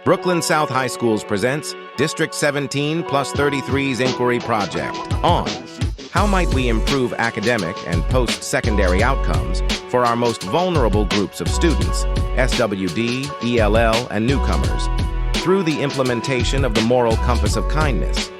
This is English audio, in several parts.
Brooklyn South High Schools presents District 17 plus 33's Inquiry Project on how might we improve academic and post-secondary outcomes for our most vulnerable groups of students, SWD, ELL, and newcomers, through the implementation of the moral compass of kindness.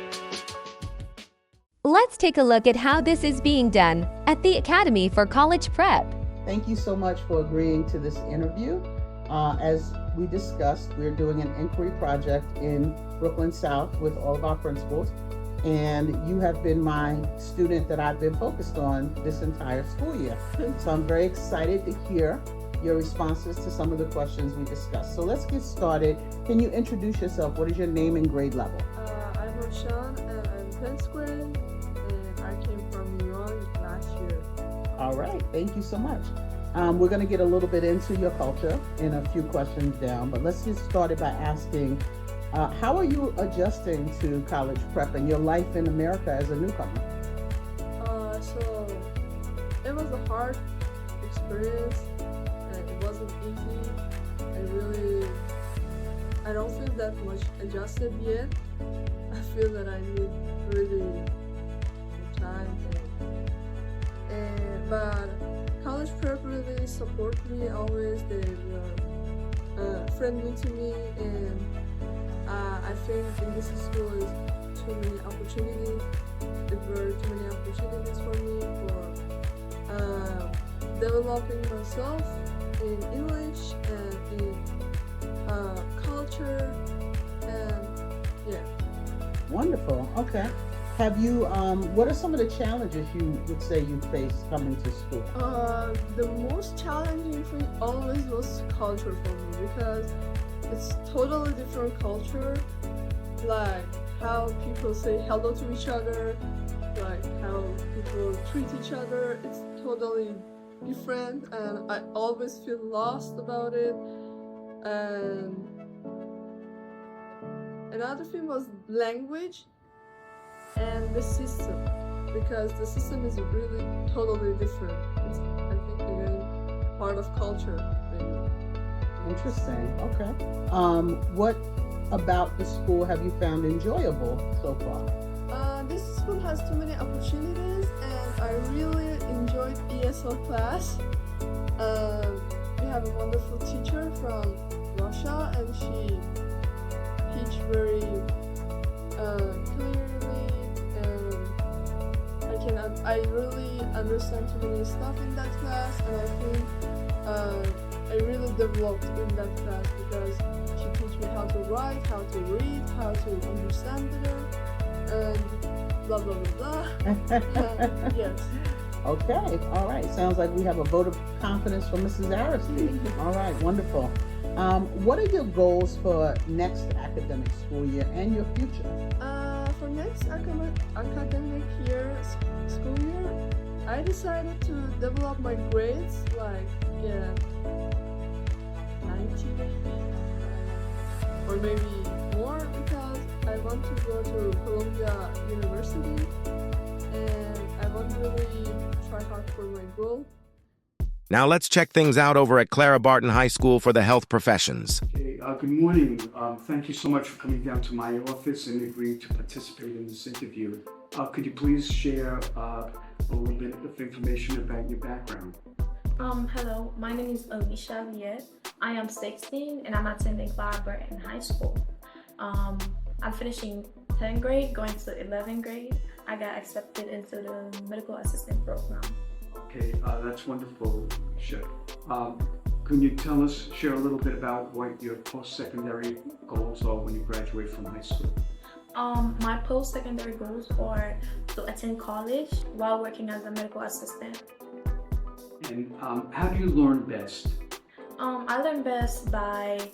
Let's take a look at how this is being done at the Academy for College Prep. Thank you so much for agreeing to this interview. As we discussed, we're doing an inquiry project in Brooklyn South with all of our principals, and you have been my student that I've been focused on this entire school year. So I'm very excited to hear your responses to some of the questions we discussed. So let's get started. Can you introduce yourself? What is your name and grade level? I'm Roshan, and I'm 10th grade, and I came from New York last year. All right, thank you so much. We're going to get a little bit into your culture in a few questions down, but let's get started by asking, how are you adjusting to college prep and your life in America as a newcomer? So it was a hard experience, and it wasn't easy. I don't feel that much adjusted yet. I feel that I need really time, but college prep really support me always. They were friendly to me, and I think in this school is too many opportunities. There were too many opportunities for me for developing myself in English and in culture, and yeah. Wonderful. Okay. Have you, what are some of the challenges you would say you faced coming to school? The most challenging thing always was culture for me, because it's totally different culture, like how people say hello to each other, like how people treat each other. It's totally different, and I always feel lost about it. And another thing was language and the system, because the system is really totally different. It's, I think, again, part of culture, maybe. Interesting. Okay. What about the school have you found enjoyable so far? This school has too many opportunities, and I really enjoyed ESL class. We have a wonderful teacher from Russia, and she teach very clearly. I really understand too many stuff in that class, and I think I really developed in that class, because she taught me how to write, how to read, how to understand better, and blah blah blah blah. Yes. Okay, all right. Sounds like we have a vote of confidence from Mrs. Aristide. All right, wonderful. What are your goals for next academic school year and your future? For next academic year, school year, I decided to develop my grades, like 90 maybe, or maybe more, because I want to go to Columbia University, and I want to really try hard for my goal. Now let's check things out over at Clara Barton High School for the health professions. Okay, good morning. Thank you so much for coming down to my office and agreeing to participate in this interview. Could you please share a little bit of information about your background? Hello, my name is Alicia Viet. I am 16 and I'm attending Clara Barton High School. I'm finishing 10th grade, going to 11th grade. I got accepted into the medical assistant program. Okay, that's wonderful, Alicia. Can you share a little bit about what your post-secondary goals are when you graduate from high school? My post-secondary goals are to attend college while working as a medical assistant. And how do you learn best? I learn best by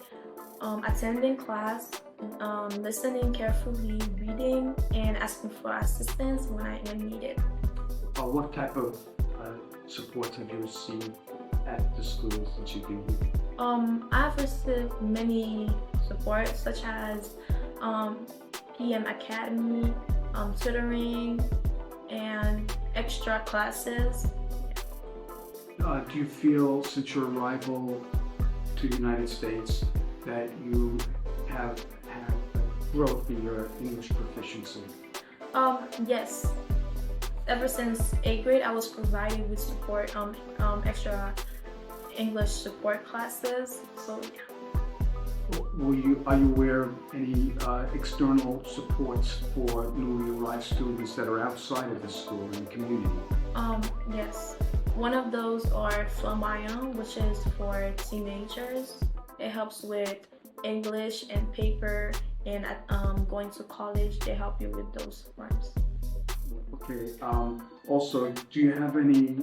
attending class, listening carefully, reading, and asking for assistance when I am needed. What type of support have you received at the schools that you've been with? I've received many support, such as PM Academy, tutoring, and extra classes. Do you feel, since your arrival to the United States, that you have had growth in your English proficiency? Yes. Ever since 8th grade, I was provided with support, extra English support classes. So yeah. Are you aware of any external supports for newly arrived students that are outside of the school and the community? Yes. One of those are Flamayon, which is for teenagers. It helps with English and paper, and at going to college, they help you with those forms. Okay. Also, do you have any?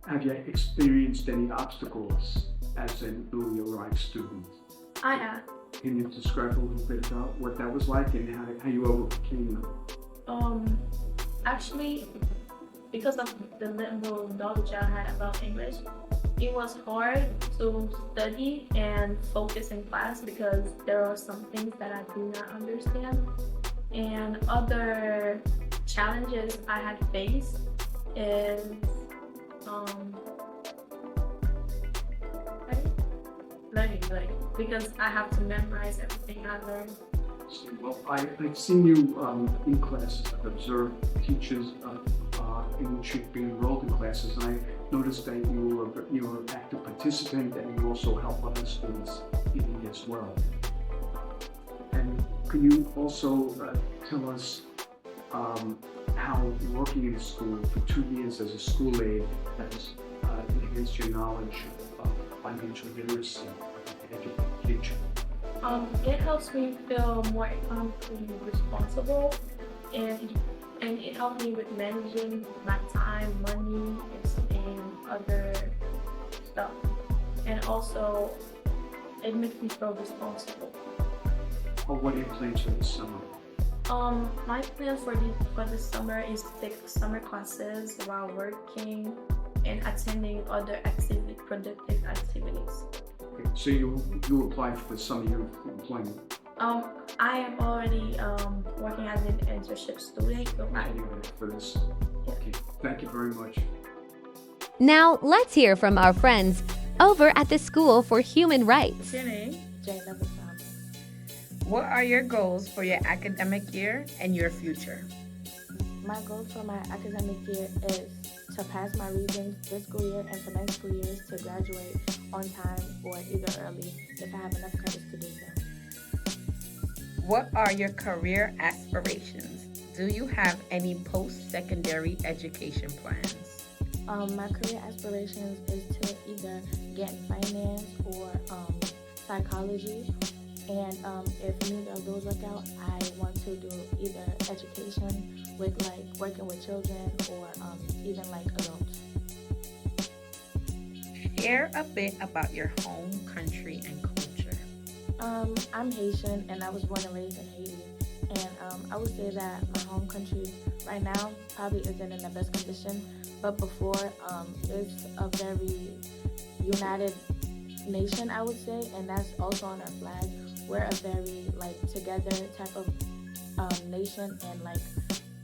Have you experienced any obstacles as a newly arrived student? I have. Can you describe a little bit about what that was like and how you overcame them? Actually, because of the little knowledge I had about English, it was hard to study and focus in class because there are some things that I do not understand. And other challenges I had faced is learning, because I have to memorize everything I learned. Well, I've seen you in classes. I've observed teachers in which you've been enrolled in classes, and I noticed that you're an active participant and you also help other students as well. And can you also tell us how working in school for 2 years as a school aide has enhanced your knowledge of financial literacy and education? It helps me feel more economically responsible, and it helped me with managing my time, money, and other stuff. And also, it makes me feel responsible. Or what are your plans for this summer? My plan for the summer is to take summer classes while working and attending other productive activities. Okay, so you applied for some youth employment. I am already working as an internship student. So For this. Okay, thank you very much. Now, let's hear from our friends over at the School for Human Rights. What's your name? Jane Levinson. What are your goals for your academic year and your future? My goal for my academic year is to pass my Regents this school year and for next school years to graduate on time or either early if I have enough credits to do so. What are your career aspirations? Do you have any post-secondary education plans? My career aspirations is to either get in finance or psychology. And if neither of those work out, I want to do either education with like working with children or even like adults. Share a bit about your home country and culture. I'm Haitian and I was born and raised in Haiti. And I would say that my home country right now probably isn't in the best condition, but before it's a very united nation, I would say, and that's also on our flag. We're a very like together type of nation, and like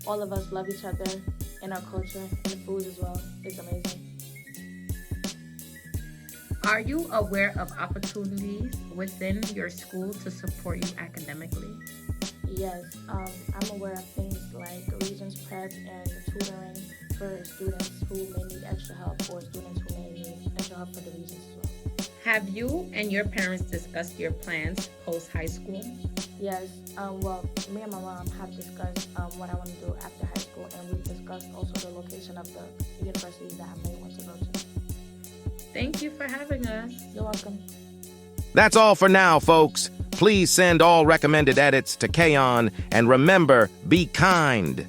all of us love each other, and our culture and the food as well is amazing. Are you aware of opportunities within your school to support you academically? Yes, I'm aware of things like Regents Prep and tutoring for students who may need extra help or students who may need extra help for the Regents as well. Have you and your parents discussed your plans post-high school? Yes, well, me and my mom have discussed what I want to do after high school, and we've discussed also the location of the universities that I may want to go to. Thank you for having us. You're welcome. That's all for now, folks. Please send all recommended edits to Kayon, and remember, be kind.